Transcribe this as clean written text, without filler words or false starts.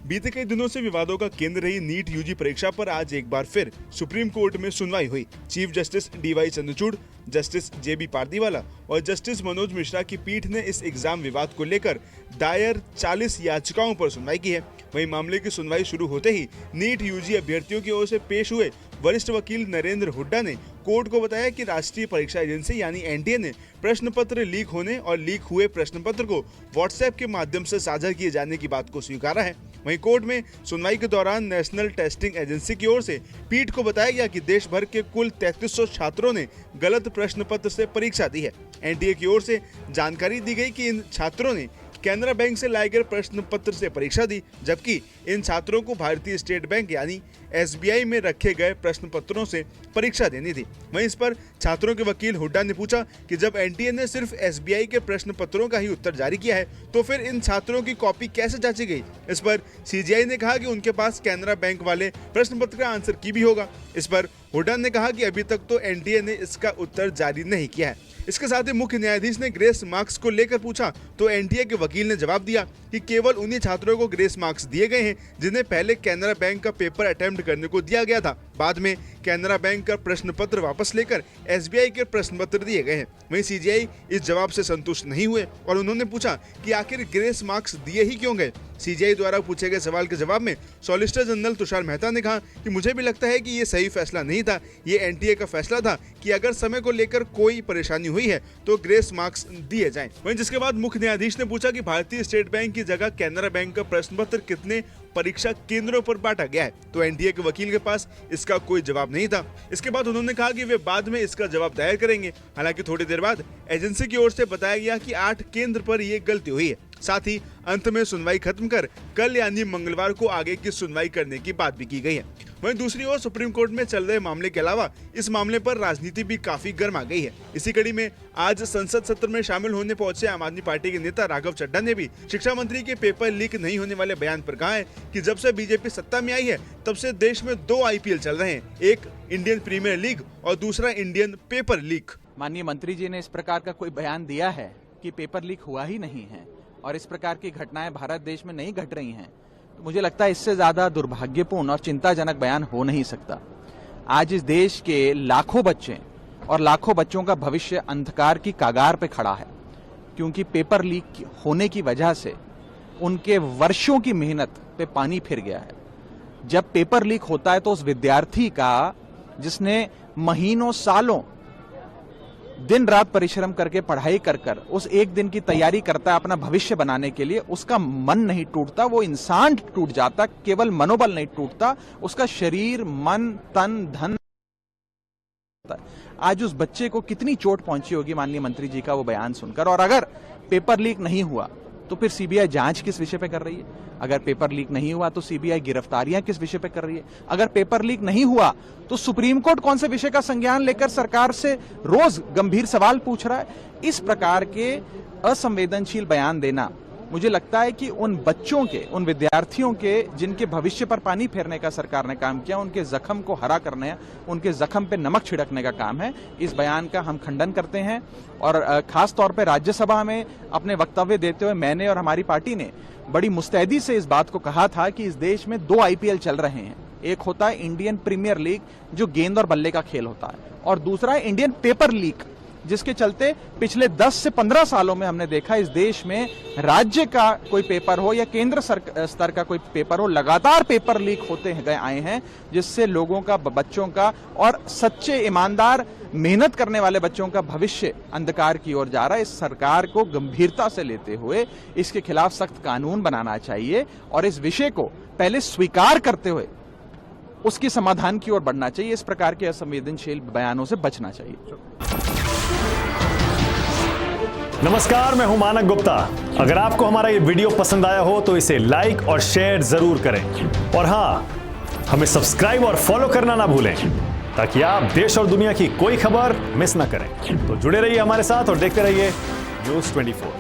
बीते कई दिनों से विवादों का केंद्र रही नीट यूजी परीक्षा पर आज एक बार फिर सुप्रीम कोर्ट में सुनवाई हुई। Chief justice DY Chandrachud, justice JB Pardiwala और जस्टिस मनोज मिश्रा की पीठ ने इस एग्जाम विवाद को लेकर दायर 40 याचिकाओं पर सुनवाई की है। वहीं मामले की सुनवाई शुरू होते ही नीट यूजी अभ्यर्थियों की ओर से पेश हुए वरिष्ठ वकील नरेंद्र हुड्डा ने कोर्ट को बताया कि राष्ट्रीय परीक्षा एजेंसी यानी एनटीए ने प्रश्न पत्र लीक होने और लीक हुए प्रश्न पत्र को व्हाट्सएप के माध्यम से साझा किए जाने की बात को स्वीकारा है। वहीं कोर्ट में सुनवाई के दौरान नेशनल टेस्टिंग एजेंसी की ओर से पीठ को बताया गया कि देश भर के कुल 3300 छात्रों ने गलत प्रश्न पत्र से परीक्षा दी है। एनटीए की ओर से जानकारी दी गई कि इन छात्रों ने कैनरा बैंक से लाए गए प्रश्न पत्र से परीक्षा दी, जबकि इन छात्रों को भारतीय स्टेट बैंक यानी एसबीआई में रखे गए प्रश्न पत्रों से परीक्षा देनी थी। वहीं इस पर छात्रों के वकील हुड्डा ने पूछा कि जब एनटीए ने सिर्फ एसबीआई के प्रश्न पत्रों का ही उत्तर जारी किया है तो फिर इन छात्रों की कॉपी कैसे जांची गई। इस पर सीजीआई ने कहा कि उनके पास कैनरा बैंक वाले प्रश्न पत्र का आंसर की भी होगा। इस पर हुड्डा ने कहा कि अभी तक तो एनटीए ने इसका उत्तर जारी नहीं किया है। इसके साथ ही मुख्य न्यायाधीश ने ग्रेस मार्क्स को लेकर पूछा तो एनटीए के वकील ने जवाब दिया कि केवल उन्हीं छात्रों को ग्रेस मार्क्स दिए गए हैं जिन्हें पहले कैनरा बैंक का पेपर अटेम्प्ट करने को दिया गया था। बाद में कैनरा बैंक का प्रश्न पत्र वापस लेकर एसबीआई के प्रश्न पत्र दिए गए हैं। वहीं सीजीआई इस जवाब से संतुष्ट नहीं हुए और उन्होंने पूछा कि आखिर ग्रेस मार्क्स दिए ही क्यों गए। सीजीआई द्वारा पूछे गए सवाल के जवाब में सॉलिसिटर जनरल तुषार मेहता ने कहा कि मुझे भी लगता है कि ये सही फैसला नहीं था। ये एनटीए का फैसला था कि अगर समय को लेकर कोई परेशानी हुई है तो ग्रेस मार्क्स दिए जाएं। वहीं जिसके बाद मुख्य न्यायाधीश ने पूछा कि भारतीय स्टेट बैंक की जगह कैनरा बैंक का प्रश्न पत्र कितने परीक्षा केंद्रों पर बांटा गया है, तो एनटीए के वकील के पास इसका कोई जवाब नहीं था। इसके बाद उन्होंने कहा कि वे बाद में इसका जवाब दायर करेंगे। हालांकि थोड़ी देर बाद एजेंसी की ओर से बताया गया कि 8 केंद्र पर ये गलती हुई है। साथ ही अंत में सुनवाई खत्म कर कल यानी मंगलवार को आगे की सुनवाई करने की बात भी की गई है। वहीं दूसरी ओर सुप्रीम कोर्ट में चल रहे मामले के अलावा इस मामले पर राजनीति भी काफी गर्मा गई है। इसी कड़ी में आज संसद सत्र में शामिल होने पहुंचे आम आदमी पार्टी के नेता राघव चड्ढा ने भी शिक्षा मंत्री के पेपर लीक नहीं होने वाले बयान पर कहा है कि जब से बीजेपी सत्ता में आई है तब से देश में 2 आईपीएल चल रहे हैं, एक इंडियन प्रीमियर लीग और दूसरा इंडियन पेपर लीक। माननीय मंत्री जी ने इस प्रकार का कोई बयान दिया है कि पेपर लीक हुआ ही नहीं है और इस प्रकार की घटनाएं भारत देश में नहीं घट रही हैं, तो मुझे लगता है इससे ज्यादा दुर्भाग्यपूर्ण और चिंताजनक बयान हो नहीं सकता। आज इस देश के लाखों बच्चे और लाखों बच्चों का भविष्य अंधकार की कगार पे खड़ा है, क्योंकि पेपर लीक होने की वजह से उनके वर्षों की मेहनत पे पानी फिर गया है। जब पेपर लीक होता है तो उस विद्यार्थी का, जिसने महीनों सालों दिन रात परिश्रम करके पढ़ाई कर कर उस एक दिन की तैयारी करता है अपना भविष्य बनाने के लिए, उसका मन नहीं टूटता, वो इंसान टूट जाता, केवल मनोबल नहीं टूटता, उसका शरीर, मन, तन, धन। आज उस बच्चे को कितनी चोट पहुंची होगी माननीय मंत्री जी का वो बयान सुनकर। और अगर पेपर लीक नहीं हुआ तो फिर सीबीआई जांच किस विषय पे कर रही है? अगर पेपर लीक नहीं हुआ तो सीबीआई गिरफ्तारियां किस विषय पे कर रही है? अगर पेपर लीक नहीं हुआ तो सुप्रीम कोर्ट कौन से विषय का संज्ञान लेकर सरकार से रोज गंभीर सवाल पूछ रहा है? इस प्रकार के असंवेदनशील बयान देना, मुझे लगता है कि उन बच्चों के, उन विद्यार्थियों के जिनके भविष्य पर पानी फेरने का सरकार ने काम किया, उनके जख्म को हरा करने, उनके जख्म पे नमक छिड़कने का काम है। इस बयान का हम खंडन करते हैं और खास तौर पे राज्यसभा में अपने वक्तव्य देते हुए मैंने और हमारी पार्टी ने बड़ी मुस्तैदी से इस बात को कहा था कि इस देश में 2 आईपीएल चल रहे हैं। एक होता है इंडियन प्रीमियर लीग जो गेंद और बल्ले का खेल होता है, और दूसरा है इंडियन पेपर लीग, जिसके चलते पिछले 10 से 15 सालों में हमने देखा इस देश में राज्य का कोई पेपर हो या केंद्र स्तर का कोई पेपर हो, लगातार पेपर लीक होते गए आए हैं, जिससे लोगों का, बच्चों का और सच्चे ईमानदार मेहनत करने वाले बच्चों का भविष्य अंधकार की ओर जा रहा है। इस सरकार को गंभीरता से लेते हुए इसके खिलाफ सख्त कानून बनाना चाहिए और इस विषय को पहले स्वीकार करते हुए उसकी समाधान की ओर बढ़ना चाहिए। इस प्रकार के असंवेदनशील बयानों से बचना चाहिए। नमस्कार, मैं हूं मानक गुप्ता। अगर आपको हमारा ये वीडियो पसंद आया हो तो इसे लाइक और शेयर जरूर करें, और हां, हमें सब्सक्राइब और फॉलो करना ना भूलें ताकि आप देश और दुनिया की कोई खबर मिस ना करें। तो जुड़े रहिए हमारे साथ और देखते रहिए न्यूज़ 24।